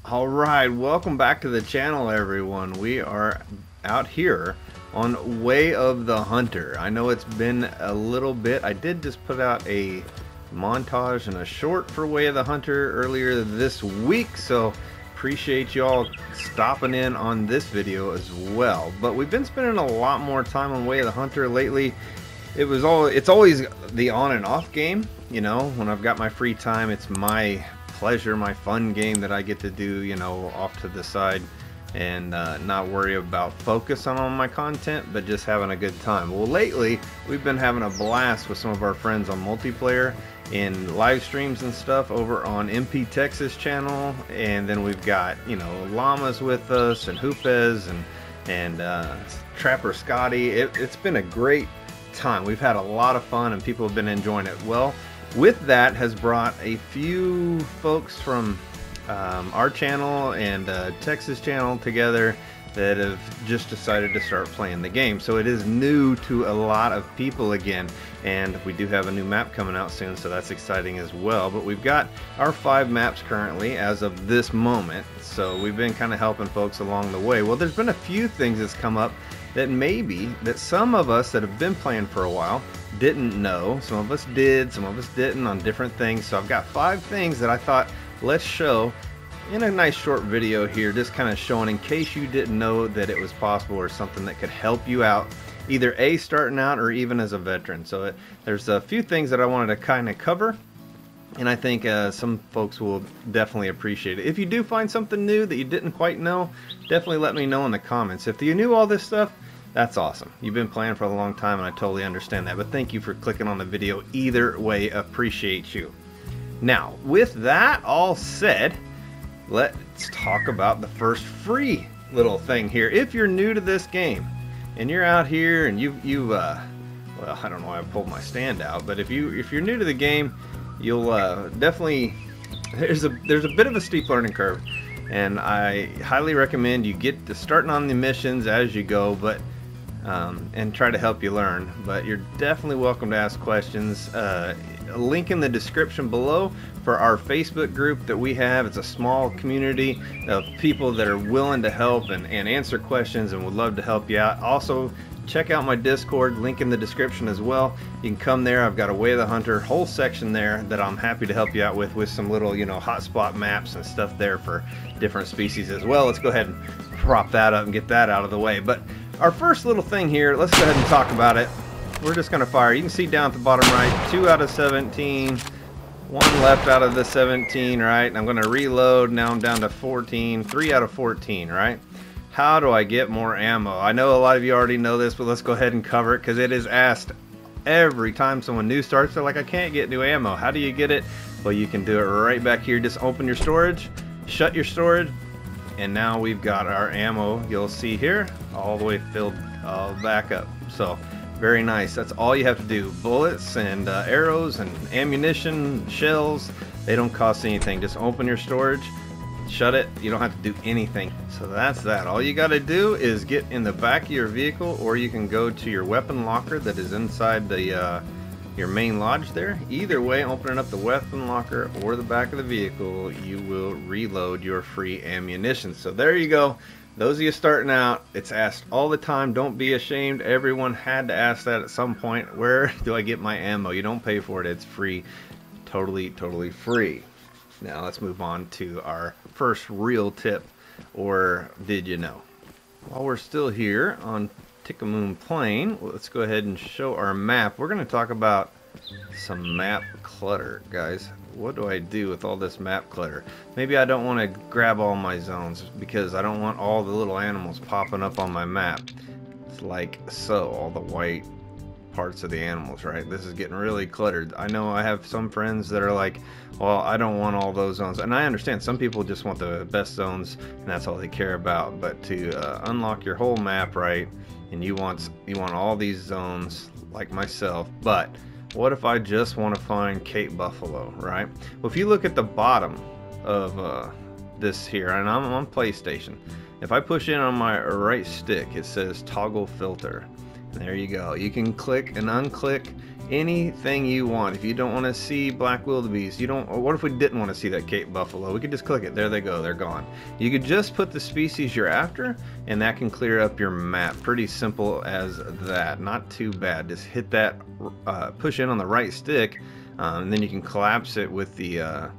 Alright, welcome back to the channel, everyone. We are out here on Way of the Hunter. I know it's been a little bit. I did just put out a montage and a short for Way of the Hunter earlier this week, so appreciate y'all stopping in on this video as well. But we've been spending a lot more time on Way of the Hunter lately. It's always the on and off game, you know. When I've got my free time, it's my pleasure, my fun game that I get to do, you know, off to the side and not worry about focus on all my content, but just having a good time. Well, lately we've been having a blast with some of our friends on multiplayer in live streams and stuff over on MP Texas channel, and then we've got, you know, Llamas with us and Hoopez and Trapper Scotty. It's been a great time. We've had a lot of fun and people have been enjoying it. Well, with that has brought a few folks from our channel and Texas channel together that have just decided to start playing the game. So it is new to a lot of people again, and we do have a new map coming out soon, so that's exciting as well. But we've got our 5 maps currently as of this moment, so we've been kind of helping folks along the way. Well, there's been a few things that's come up that some of us that have been playing for a while didn't know. Some of us did, some of us didn't, on different things. So I've got 5 things that I thought let's show in a nice short video here, just kind of showing in case you didn't know that it was possible, or something that could help you out, either A, starting out, or even as a veteran. So there's a few things that I wanted to kind of cover, and I think some folks will definitely appreciate it. If you do find something new that you didn't quite know, definitely let me know in the comments. If you knew all this stuff, that's awesome. You've been playing for a long time and I totally understand that, but thank you for clicking on the video. Either way, appreciate you. Now, with that all said, let's talk about the first free little thing here. If you're new to this game and you're out here and well, I don't know why I pulled my stand out, but if you're new to the game, you'll definitely, there's a bit of a steep learning curve, and I highly recommend you get to starting on the missions as you go, but and try to help you learn. But you're definitely welcome to ask questions. A link in the description below for our Facebook group that we have. It's a small community of people that are willing to help and answer questions and would love to help you out. Also, check out my Discord, link in the description as well. You can come there. I've got a Way of the Hunter whole section there that I'm happy to help you out with some little, you know, hotspot maps and stuff there for different species as well. Let's go ahead and prop that up and get that out of the way. But our first little thing here, let's go ahead and talk about it. We're just going to fire. You can see down at the bottom right, 2 out of 17, 1 left out of the 17, right? And I'm going to reload. Now I'm down to 14, 3 out of 14, right? How do I get more ammo? I know a lot of you already know this, but let's go ahead and cover it because it is asked every time someone new starts. They're like, I can't get new ammo. How do you get it? Well, you can do it right back here. Just open your storage, shut your storage, and now we've got our ammo. You'll see here all the way filled back up. So very nice. That's all you have to do. Bullets and arrows and ammunition, shells, they don't cost anything. Just open your storage, shut it. You don't have to do anything. So that's that. All you got to do is get in the back of your vehicle, or you can go to your weapon locker that is inside the your main lodge there. Either way, opening up the weapon locker or the back of the vehicle, you will reload your free ammunition. So there you go. Those of you starting out, it's asked all the time. Don't be ashamed. Everyone had to ask that at some point. Where do I get my ammo? You don't pay for it. It's free. Totally free. Now let's move on to our first real tip, or did you know? While we're still here on Tickamoon Plain, let's go ahead and show our map. We're going to talk about some map clutter, guys. What do I do with all this map clutter? Maybe I don't want to grab all my zones because I don't want all the little animals popping up on my map. It's like so, all the white parts of the animals, right? This is getting really cluttered. I know I have some friends that are like, well, I don't want all those zones, and I understand some people just want the best zones and that's all they care about. But to unlock your whole map, right, and you want all these zones like myself, but what if I just want to find Cape Buffalo, right? Well, if you look at the bottom of this here, and I'm on PlayStation, if I push in on my right stick, it says toggle filter. There you go. You can click and unclick anything you want. If you don't want to see black wildebeest, you don't, or what if we didn't want to see that Cape buffalo? We could just click it. There they go. They're gone. You could just put the species you're after, and that can clear up your map. Pretty simple as that. Not too bad. Just hit that, push in on the right stick, and then you can collapse it with the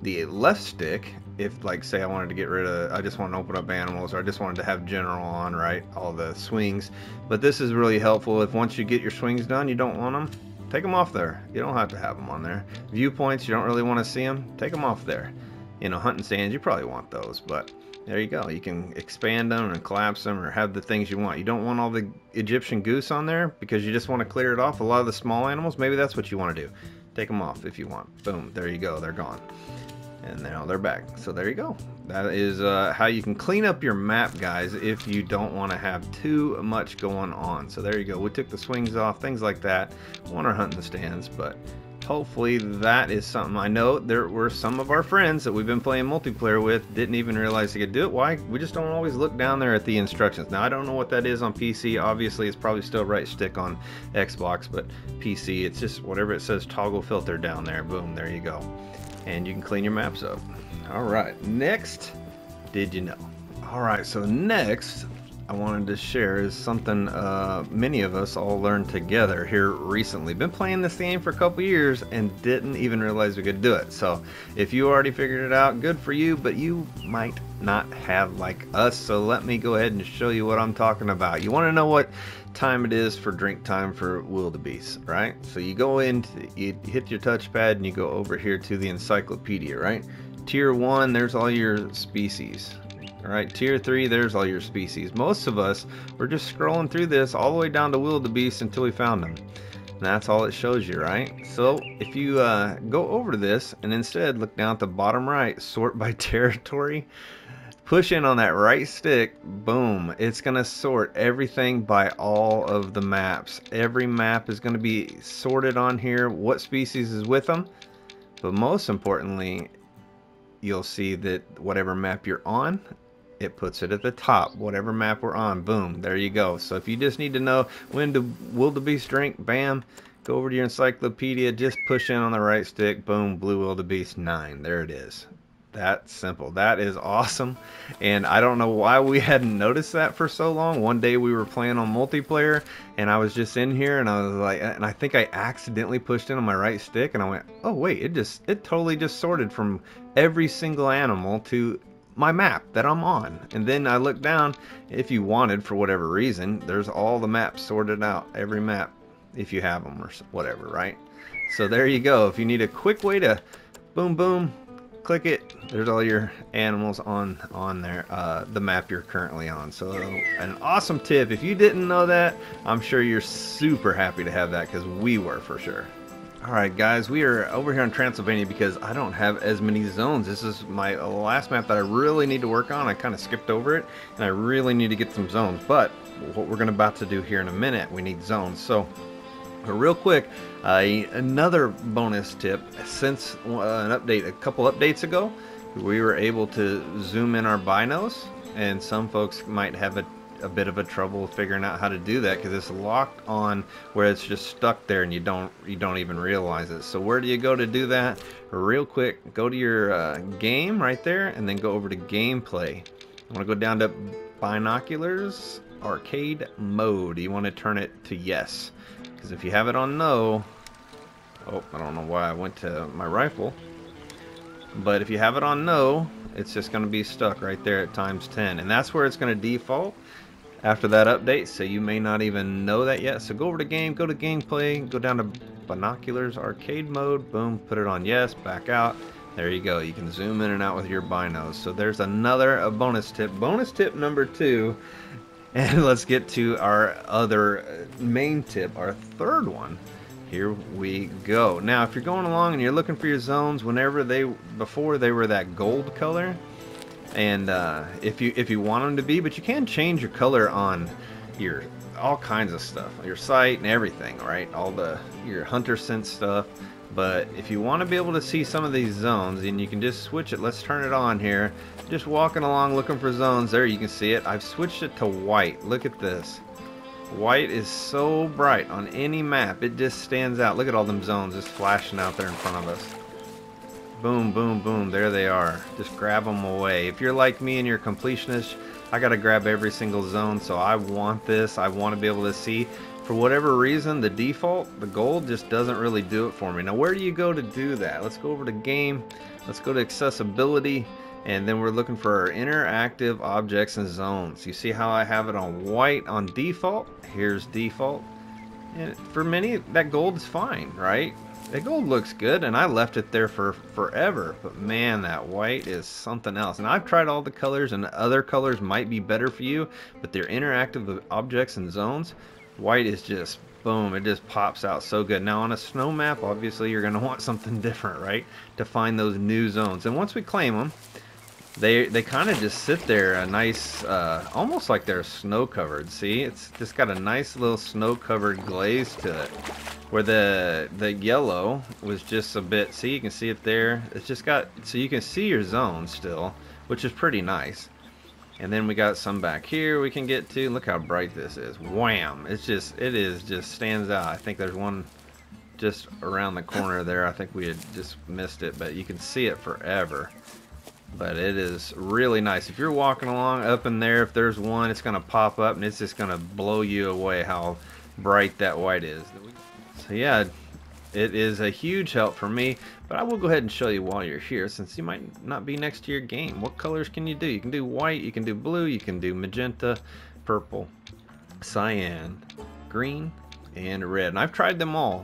left stick. If, like, say I wanted to get rid of, I just want to open up animals, or I just wanted to have general on, right, all the swings. But this is really helpful if once you get your swings done, you don't want them, take them off there. You don't have to have them on there. Viewpoints, you don't really want to see them, take them off there. You know, hunting stands, you probably want those, but there you go. You can expand them and collapse them, or have the things you want. You don't want all the Egyptian goose on there because you just want to clear it off. A lot of the small animals, maybe that's what you want to do. Take them off if you want. Boom, there you go, they're gone. And now they're back. So there you go. That is how you can clean up your map, guys, if you don't want to have too much going on. So there you go. We took the swings off, things like that. Want our hunting stands, but hopefully that is something. I know there were some of our friends that we've been playing multiplayer with didn't even realize they could do it. Why? We just don't always look down there at the instructions. Now, I don't know what that is on PC. Obviously, it's probably still right stick on Xbox, but PC, it's just whatever it says, toggle filter down there. Boom, there you go. And you can clean your maps up. All right, next, did you know? All right, so next I wanted to share is something many of us all learned together here recently. Been playing this game for a couple years and didn't even realize we could do it. So if you already figured it out, good for you, but you might not have like us. So let me go ahead and show you what I'm talking about. You want to know what time it is for drink time for wildebeest, right? So you go in, you hit your touchpad and you go over here to the encyclopedia, right? Tier 1, there's all your species. All right, tier 3, there's all your species. Most of us, we're just scrolling through this all the way down to wildebeest until we found them. And that's all it shows you, right? So if you go over to this and instead look down at the bottom right, sort by territory, push in on that right stick, boom, it's gonna sort everything by all of the maps. Every map is gonna be sorted on here, what species is with them, but most importantly, you'll see that whatever map you're on, it puts it at the top. Whatever map we're on, boom, there you go. So if you just need to know when to wildebeest drink, bam, go over to your encyclopedia, just push in on the right stick, boom, blue wildebeest 9, there it is. That simple. That is awesome. And I don't know why we hadn't noticed that for so long. One day we were playing on multiplayer and I was just in here and I was like, and I think I accidentally pushed in on my right stick and I went, oh wait, it totally just sorted from every single animal to my map that I'm on. And then I looked down, if you wanted for whatever reason, there's all the maps sorted out, every map, if you have them or whatever, right? So there you go. If you need a quick way to boom boom, click it, there's all your animals on there, the map you're currently on. So an awesome tip. If you didn't know that, I'm sure you're super happy to have that, because we were for sure. Alright guys, we are over here in Transylvania because I don't have as many zones. This is my last map that I really need to work on. I kind of skipped over it and I really need to get some zones, but what we're about to do here in a minute, we need zones. So real quick, another bonus tip. Since a couple updates ago, we were able to zoom in our binos, and some folks might have a bit of a trouble figuring out how to do that because it's locked on where it's just stuck there and you don't even realize it. So where do you go to do that? Real quick, go to your game right there and then go over to gameplay. I want to go down to binoculars arcade mode. You want to turn it to yes, because if you have it on no, oh, I don't know why I went to my rifle, but if you have it on no, it's just going to be stuck right there at ×10, and that's where it's going to default after that update, so you may not even know that yet. So go over to game, go to gameplay, go down to binoculars arcade mode, boom, put it on yes, back out. There you go. You can zoom in and out with your binos. So there's another bonus tip. Bonus tip number 2. And let's get to our other main tip, our third one. Here we go. Now, if you're going along and you're looking for your zones, before they were that gold color, and if you want them to be, but you can change your color on your all kinds of stuff, your sight and everything, right? Your hunter sense stuff. But if you want to be able to see some of these zones, and you can just switch it. Let's turn it on here. Just walking along looking for zones. There, you can see it. I've switched it to white. Look at this. White is so bright on any map. It just stands out. Look at all them zones just flashing out there in front of us. Boom, boom, boom. There they are. Just grab them away. If you're like me and you're a completionist, I got to grab every single zone. So I want this. I want to be able to see. For whatever reason, the default, the gold, just doesn't really do it for me. Now, where do you go to do that? Let's go over to game. Let's go to accessibility. And then we're looking for our interactive objects and zones. You see how I have it on white on default? Here's default. And for many, that gold is fine, right? That gold looks good, and I left it there for forever. But man, that white is something else. And I've tried all the colors, and other colors might be better for you. But they're interactive objects and zones. White is just, boom, it just pops out so good. Now on a snow map, obviously you're going to want something different, right? To find those new zones. And once we claim them, they kind of just sit there a nice, almost like they're snow covered. See, it's just got a nice little snow covered glaze to it. Where the yellow was just a bit, see, you can see it there. It's just got, so you can see your zone still, which is pretty nice. And then we got some back here we can get to. Look how bright this is. Wham! It's just, it is just stands out. I think there's one just around the corner there. I think we had just missed it, but you can see it forever. But it is really nice. If you're walking along up in there, if there's one, it's going to pop up and it's just going to blow you away how bright that white is. So yeah, it is a huge help for me, but I will go ahead and show you while you're here, since you might not be next to your game. What colors can you do? You can do white, you can do blue, you can do magenta, purple, cyan, green, and red. And I've tried them all.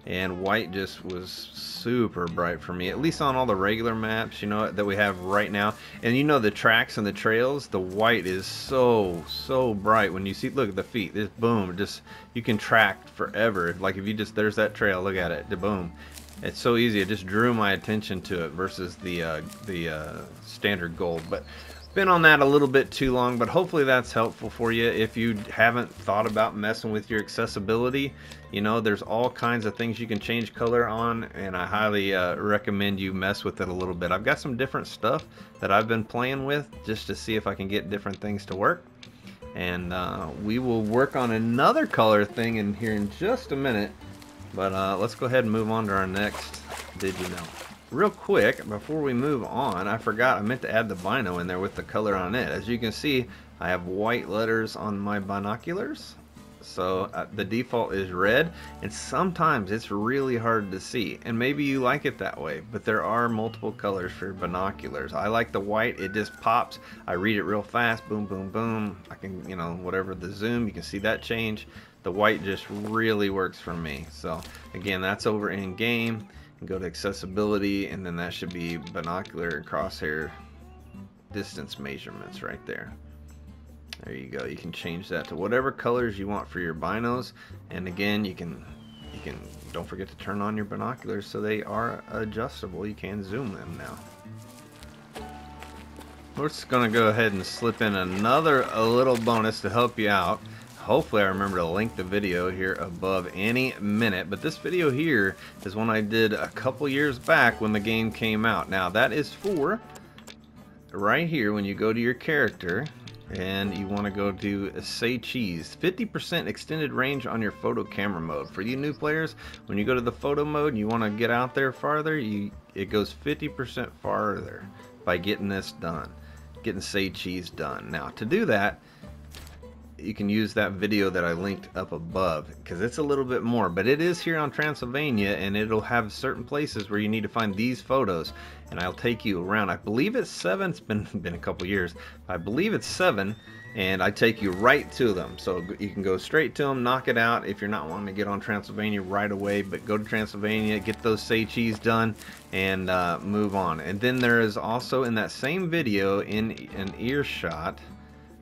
And white just was super bright for me, at least on all the regular maps, you know, that we have right now. And you know, the tracks and the trails, the white is so bright when you see, look at the feet, this boom, just, you can track forever. Like if you just, there's that trail, look at it, the boom. It's so easy, it just drew my attention to it versus the standard gold. But been on that a little bit too long, but hopefully that's helpful for you. If you haven't thought about messing with your accessibility, you know, there's all kinds of things you can change color on, and I highly recommend you mess with it a little bit. I've got some different stuff that I've been playing with just to see if I can get different things to work, and we will work on another color thing in here in just a minute. But let's go ahead and move on to our next Did You Know. Real quick, before we move on, I forgot, I meant to add the Bino in there with the color on it. As you can see, I have white letters on my binoculars. So the default is red, and sometimes it's really hard to see. And maybe you like it that way, but there are multiple colors for binoculars. I like the white, it just pops. I read it real fast, boom, boom, boom. I can, you know, whatever the zoom, you can see that change. The white just really works for me. So again, that's over in game. Go to accessibility, and then that should be binocular crosshair distance measurements right there. There you go. You can change that to whatever colors you want for your binos, and again, you can don't forget to turn on your binoculars so they are adjustable. You can zoom them now. We're just gonna go ahead and slip in a little bonus to help you out. Hopefully I remember to link the video here above any minute, but this video here is one I did a couple years back when the game came out. Now that is for right here when you go to your character and you want to go to Say Cheese, 50% extended range on your photo camera mode. For you new players, when you go to the photo mode and you want to get out there farther, it goes 50% farther by getting this done, getting Say Cheese done. Now to do that, you can use that video that I linked up above, because it's a little bit more, but it is here on Transylvania, and it'll have certain places where you need to find these photos, and I'll take you around. I believe it's 7. It's been a couple years. I believe it's 7, and I take you right to them, so you can go straight to them, knock it out if you're not wanting to get on Transylvania right away. But go to Transylvania, get those Say Cheese done, and move on. And then there is also in that same video in an Earshot,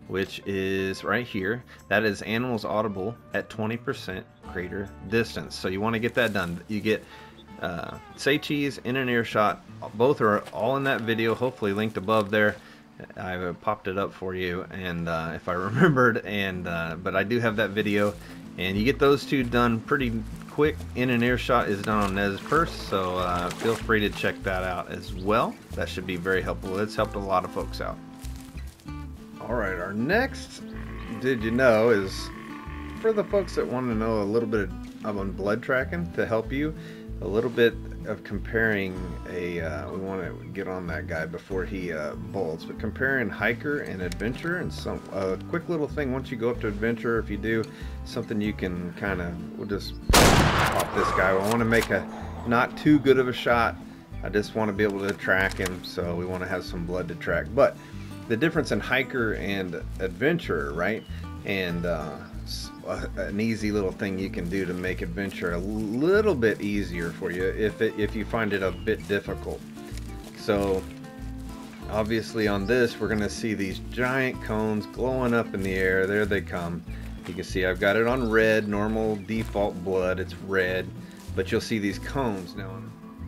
which is right here, that is animals audible at 20% greater distance. So you want to get that done. You get Say Cheese in an Earshot. Both are all in that video, hopefully linked above there. I've popped it up for you, and if I remembered, and but I do have that video, and you get those two done pretty quick. In an Earshot is done on Nez Perce, so feel free to check that out as well. That should be very helpful. It's helped a lot of folks out. Alright, our next Did You Know is for the folks that want to know a little bit of on blood tracking, to help you a little bit of comparing we want to get on that guy before he bolts, but comparing hiker and adventure, and some quick little thing. Once you go up to adventure, if you do something, you can kind of, we'll just pop this guy. I want to make a not too good of a shot. I just want to be able to track him, so we want to have some blood to track. But the difference in hiker and adventure, right? And an easy little thing you can do to make adventure a little bit easier for you if you find it a bit difficult. So obviously on this, we're going to see these giant cones glowing up in the air. There they come. You can see I've got it on red, normal default blood, it's red, but you'll see these cones now.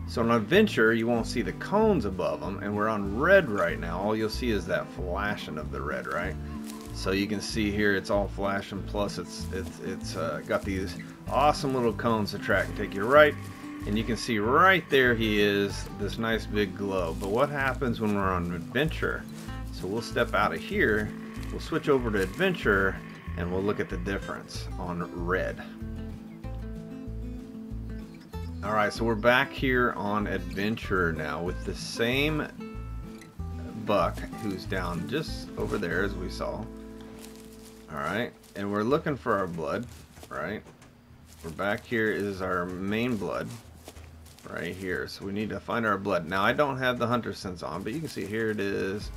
So on adventure, you won't see the cones above them, and we're on red right now. All you'll see is that flashing of the red, right? So you can see here it's all flashing, plus it's got these awesome little cones to track and take you right, and you can see right there he is, this nice big glow. But what happens when we're on adventure? So we'll step out of here, we'll switch over to adventure, and we'll look at the difference on red. Alright, so we're back here on adventure now with the same buck who's down just over there as we saw. Alright, and we're looking for our blood, right? We're back here is our main blood right here. So we need to find our blood. Now I don't have the hunter sense on, but you can see here it is.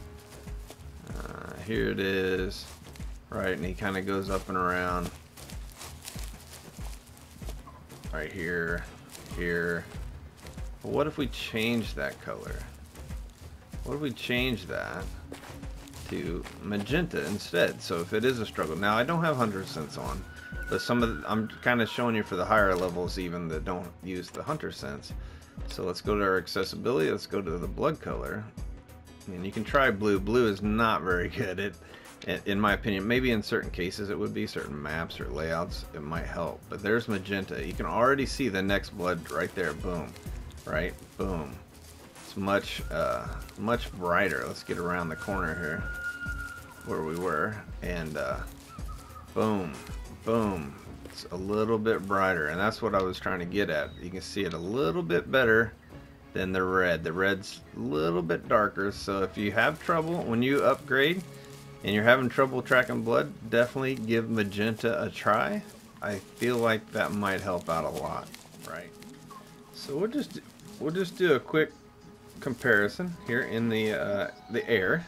Here it is. Right, and he kind of goes up and around. Right here, here. But what if we change that color? What if we change that to magenta instead? So if it is a struggle, now I don't have hunter sense on, but some of I'm kind of showing you for the higher levels even that don't use the hunter sense. So let's go to our accessibility, let's go to the blood color, and you can try blue. Blue is not very good, in my opinion. Maybe in certain cases it would be, certain maps or layouts it might help, but there's magenta. You can already see the next blood right there. Boom, right, boom. It's much brighter. Let's get around the corner here where we were, and boom, boom. It's a little bit brighter, and that's what I was trying to get at. You can see it a little bit better than the red. The red's a little bit darker, so if you have trouble when you upgrade and you're having trouble tracking blood, definitely give magenta a try. I feel like that might help out a lot, right? So we'll just do a quick comparison here in the air.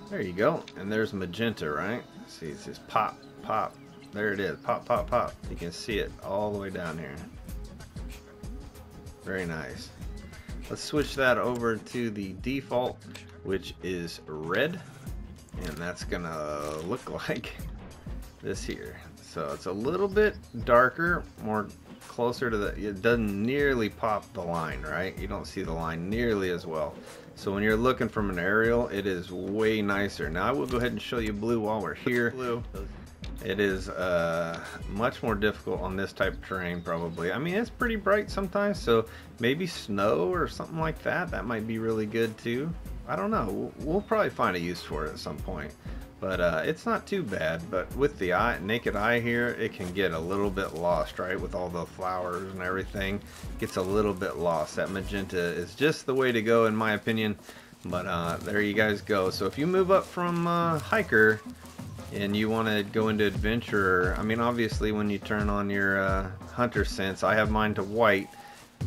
There you go, and there's magenta, right? See, it says pop, pop. There it is, pop, pop, pop. You can see it all the way down here. Very nice. Let's switch that over to the default, which is red, and that's gonna look like this here. So it's a little bit darker, more closer to the, it doesn't nearly pop the line, right? You don't see the line nearly as well. So when you're looking from an aerial, it is way nicer. Now I will go ahead and show you blue while we're here. Blue. It is much more difficult on this type of terrain, probably. I mean, it's pretty bright sometimes, so maybe snow or something like that. That might be really good too. I don't know. We'll probably find a use for it at some point. But it's not too bad. But with the naked eye here, it can get a little bit lost, right? With all the flowers and everything, it gets a little bit lost. That magenta is just the way to go, in my opinion. But there you guys go. So if you move up from hiker and you want to go into adventure, I mean, obviously when you turn on your hunter sense, I have mine to white.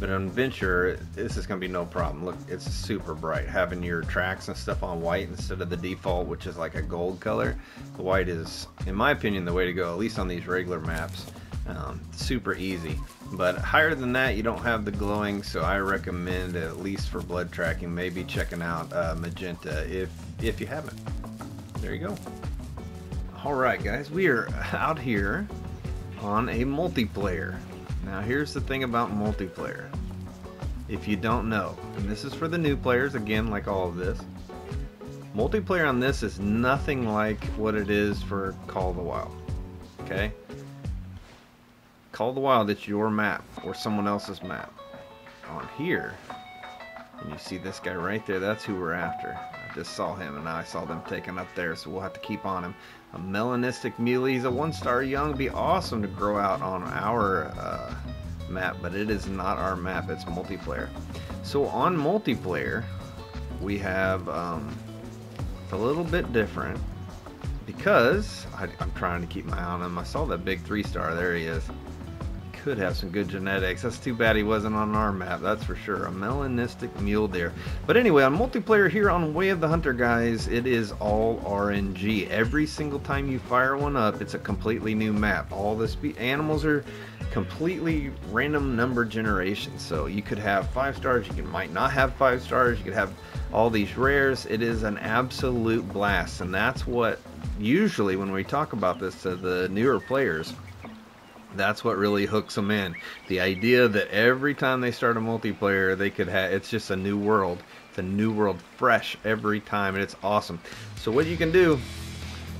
But on adventure, this is going to be no problem. Look, it's super bright. Having your tracks and stuff on white instead of the default, which is like a gold color. The white is, in my opinion, the way to go, at least on these regular maps. Super easy. But higher than that, you don't have the glowing, so I recommend, at least for blood tracking, maybe checking out magenta if you haven't. There you go. Alright guys, we are out here on a multiplayer. Now here's the thing about multiplayer. If you don't know, and this is for the new players, again, like all of this, multiplayer on this is nothing like what it is for Call of the Wild. Okay? Call of the Wild, it's your map or someone else's map. On here, and you see this guy right there, that's who we're after. just saw him, and now I saw them taken up there, so we'll have to keep on him. A melanistic muley. He's a 1-star young. Be awesome to grow out on our map, but it is not our map. It's multiplayer. So on multiplayer, we have it's a little bit different because I'm trying to keep my eye on him. I saw that big 3-star. There he is. Could have some good genetics. That's too bad he wasn't on our map, that's for sure. A melanistic mule deer. But anyway, on multiplayer here on Way of the Hunter, guys, it is all RNG. Every single time you fire one up, it's a completely new map. All the animals are completely random number generation. So you could have 5 stars, you might not have 5 stars, you could have all these rares. It is an absolute blast, and that's what usually when we talk about this to the newer players, that's what really hooks them in. The idea that every time they start a multiplayer, they could have, it's just a new world. It's a new world, fresh every time, and it's awesome. So what you can do,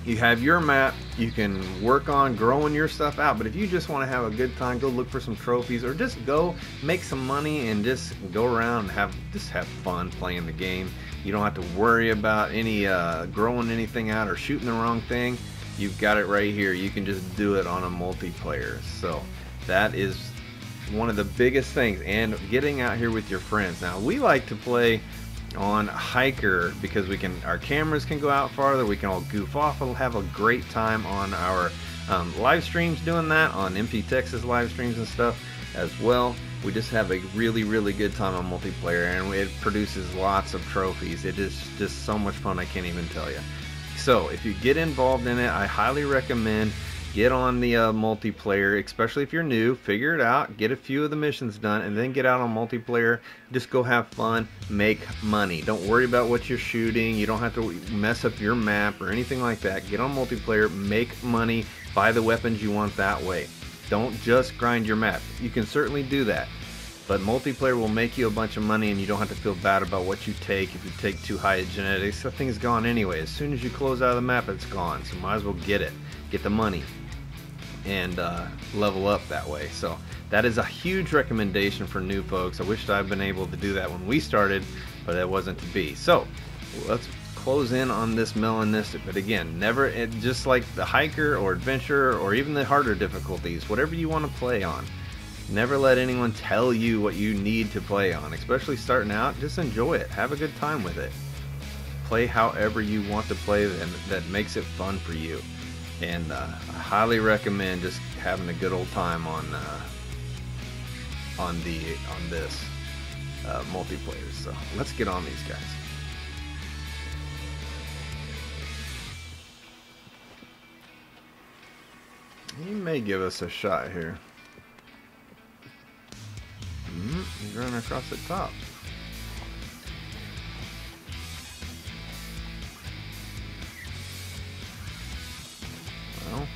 you have your map, you can work on growing your stuff out, but if you just want to have a good time, go look for some trophies, or just go make some money and just go around and just have fun playing the game. You don't have to worry about any growing anything out or shooting the wrong thing. You've got it right here. You can just do it on a multiplayer. So that is one of the biggest things, and getting out here with your friends. Now we like to play on Hiker because our cameras can go out farther, we can all goof off, we'll have a great time on our live streams doing that, on MP Texas live streams and stuff as well. We just have a really good time on multiplayer, and it produces lots of trophies. It is just so much fun, I can't even tell you. So if you get involved in it, I highly recommend get on the multiplayer, especially if you're new. Figure it out, get a few of the missions done, and then get out on multiplayer. Just go have fun, make money. Don't worry about what you're shooting. You don't have to mess up your map or anything like that. Get on multiplayer, make money, buy the weapons you want that way. Don't just grind your map. You can certainly do that, but multiplayer will make you a bunch of money, and you don't have to feel bad about what you take. If you take too high a genetics, the thing's gone anyway. As soon as you close out of the map, it's gone. So might as well get it, get the money, and level up that way. So that is a huge recommendation for new folks. I wished I'd been able to do that when we started, but it wasn't to be. So let's close in on this melanistic. But again, never, just like the hiker or adventure or even the harder difficulties, whatever you want to play on, never let anyone tell you what you need to play on. Especially starting out, just enjoy it, have a good time with it, play however you want to play, and that makes it fun for you. And I highly recommend just having a good old time on this multiplayer. So let's get on these guys. He may give us a shot here. He's running across the top. Well,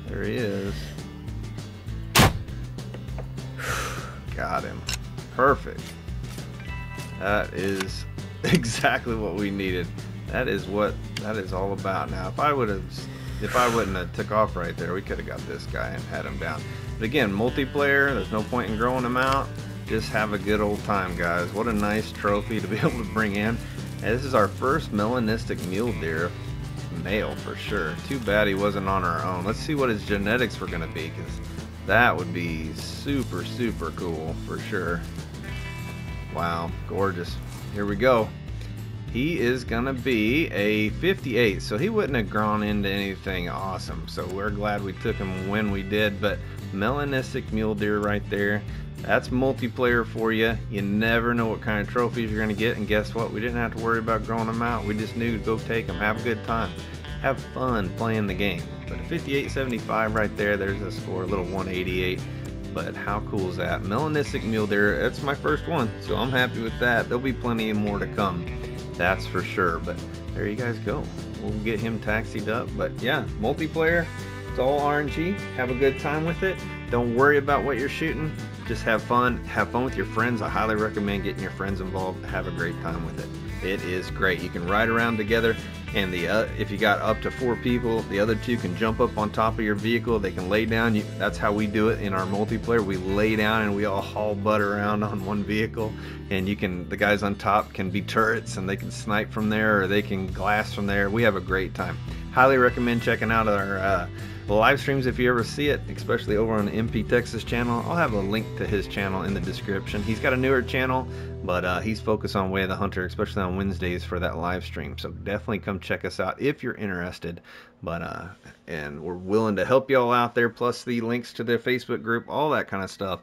there he is. Got him. Perfect. That is exactly what we needed. That is what that is all about. Now, if I wouldn't have took off right there, we could have got this guy and had him down. But again, multiplayer, there's no point in growing him out. Just have a good old time, guys. What a nice trophy to be able to bring in. And this is our first melanistic mule deer, male for sure. Too bad he wasn't on our own. Let's see what his genetics were going to be, because that would be super cool for sure. Wow, gorgeous. Here we go. He is gonna be a 58, so he wouldn't have grown into anything awesome. So we're glad we took him when we did. But melanistic mule deer right there, that's multiplayer for you. You never know what kind of trophies you're gonna get, and guess what? We didn't have to worry about growing them out. We just knew to go take them, have a good time, have fun playing the game. But a 58.75 right there, there's a score, a little 188. But how cool is that? Melanistic mule deer, that's my first one, so I'm happy with that. There'll be plenty more to come, that's for sure. But there you guys go. We'll get him taxied up. But yeah, multiplayer, it's all RNG. Have a good time with it. Don't worry about what you're shooting. Just have fun. Have fun with your friends. I highly recommend getting your friends involved. Have a great time with it. It is great. You can ride around together, and if you got up to 4 people, the other 2 can jump up on top of your vehicle. They can lay down. That's how we do it in our multiplayer. We lay down and we all haul butt around on one vehicle, and the guys on top can be turrets and they can snipe from there, or they can glass from there. We have a great time. Highly recommend checking out our live streams if you ever see it, especially over on the MP Texas channel. I'll have a link to his channel in the description. He's got a newer channel, but he's focused on Way of the Hunter, especially on Wednesdays for that live stream. So definitely come check us out if you're interested. And we're willing to help y'all out there, plus the links to their Facebook group, all that kind of stuff.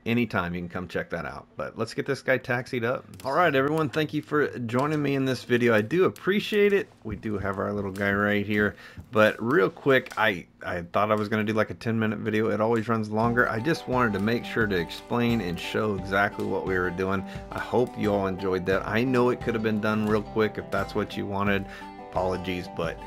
Anytime you can come check that out. But let's get this guy taxied up. All right, everyone, thank you for joining me in this video. I do appreciate it. We do have our little guy right here, but real quick, I thought I was going to do like a 10-minute video. It always runs longer. I just wanted to make sure to explain and show exactly what we were doing. I hope you all enjoyed that. I know it could have been done real quick. If that's what you wanted, apologies, but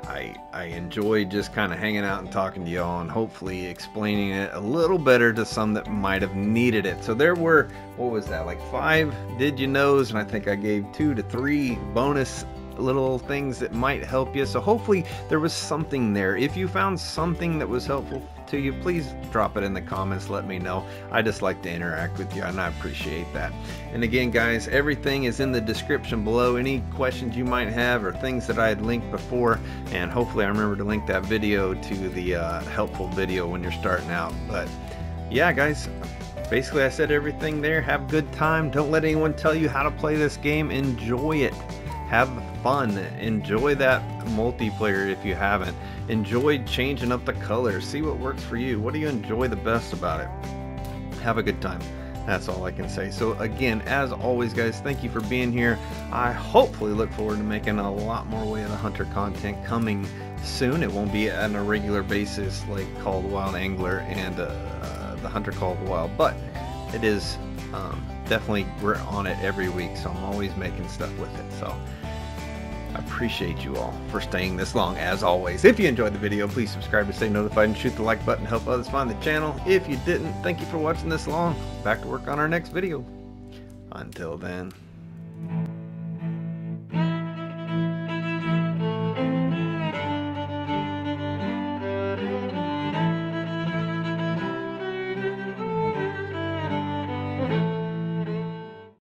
I enjoyed just kind of hanging out and talking to y'all, and hopefully explaining it a little better to some that might have needed it. So there were, what was that, like 5 did you knows, and I think I gave 2 to 3 bonus little things that might help you. So hopefully there was something there. If you found something that was helpful to you, please drop it in the comments. Let me know. I just like to interact with you, and I appreciate that. And again, guys, everything is in the description below. Any questions you might have or things that I had linked before, and hopefully I remember to link that video to the helpful video when you're starting out. But yeah, guys, basically I said everything there. Have a good time. Don't let anyone tell you how to play this game. Enjoy it. Have fun. Enjoy that multiplayer if you haven't. Enjoy changing up the colors. See what works for you. What do you enjoy the best about it? Have a good time. That's all I can say. So again, as always, guys, thank you for being here. I hopefully look forward to making a lot more Way of the Hunter content coming soon. It won't be on a regular basis like Call of the Wild Angler and the Hunter Call of the Wild, but it is definitely, we're on it every week, so I'm always making stuff with it. So I appreciate you all for staying this long, as always. If you enjoyed the video, please subscribe to stay notified and shoot the like button to help others find the channel. If you didn't, thank you for watching this long. Back to work on our next video. Until then.